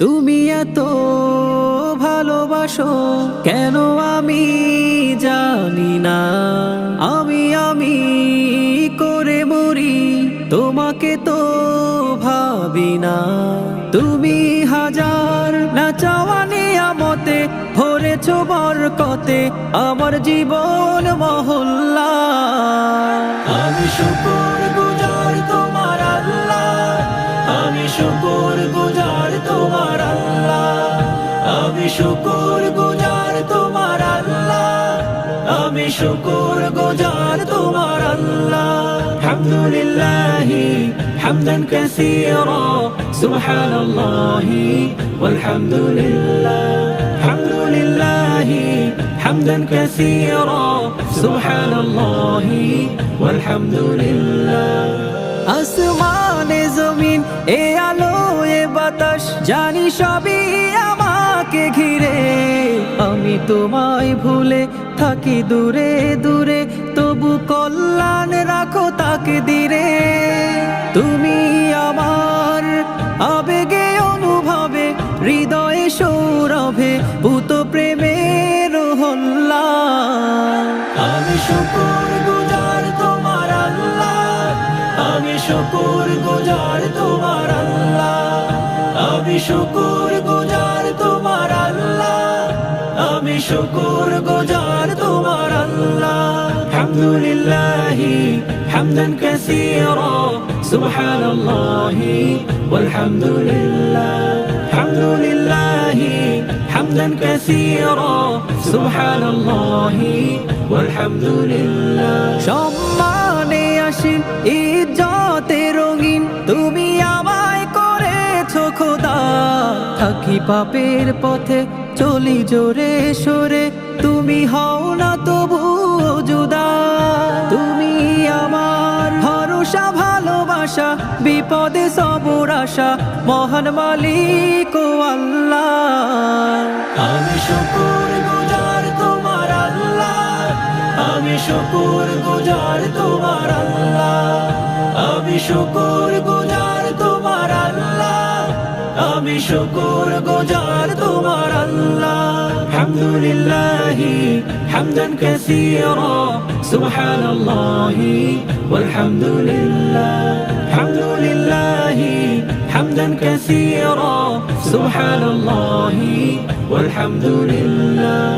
তুমি এত ভালোবাসো কেন আমি জানি না, আমি করে মরি তোমাকে তো ভাবি না। তুমি হাজার না চাওয়া নিয়ামতে ভরেছো বরকতে আমার জীবন মহল্লা। আমি শুকর গুজার তোমার আল্লাহ, আমি শুকর গুজার তোমার আল্লাহ, আমি শুকর গুজার তোমার আল্লাহ, আমি শুকর গুজার তোমার আল্লাহ। হামদুলিল্লাহি হামদান কাসীরা সুবহানাল্লাহি ওয়ালহামদুলিল্লাহ, হামদুলিল্লাহি হামদান কাসীরা সুবহানাল্লাহি ওয়ালহামদুলিল্লাহ। আসমানে জমিন এ আলো এ বাতাস জানি সবই আমাকে ঘিরে, আমি তোমায় ভুলে থাকি দূরে দূরে তবু কল্যাণ রাখো তাকে দিরে। তুমি আমার আবেগে অনুভবে হৃদয়ে সৌরভে পুত প্রেমের হল্লা। আমি শুকর গুজার তোমার আল্লাহ, আমি শুকর গুজার তোমার আল্লাহ, আমি শুকর গুজার তোমার আল্লাহ, আমি শুকর গুজার তোমার আল্লাহ। হামদুলিল্লাহি হামদান কাসীরা সুবহানাল্লাহি ওয়ালহামদুলিল্লাহ, হামদুলিল্লাহি হামদান কাসীরা সুবহানাল্লাহি ওয়ালহামদুলিল্লাহ। সম্মানে আসীন ইজ্জতে রঙিন তুমি আমায় করেছো খোদা, থাকি পাপের পথে চলি জোরে সরে তুমি হও না তবু জুদা। তুমি আমার ভরসা ভালোবাসা বিপদে সবর আশা মহান মালিক ও আল্লাহ। আমি শুকর গুজার তোমার আল্লাহ, আমি শুকর গুজার তোমার আল্লাহ, আমি শুকর গুজার তোমার আল্লাহ, আমি শুকর গুজার তোমার আল্লাহ। হামদুলিল্লাহি হামদান কাসীরা সুবহানাল্লাহি ওয়ালহামদুলিল্লাহ, হামদুলিল্লাহি হামদান কাসীরা সুবহানাল্লাহি ওয়ালহামদুলিল্লাহ।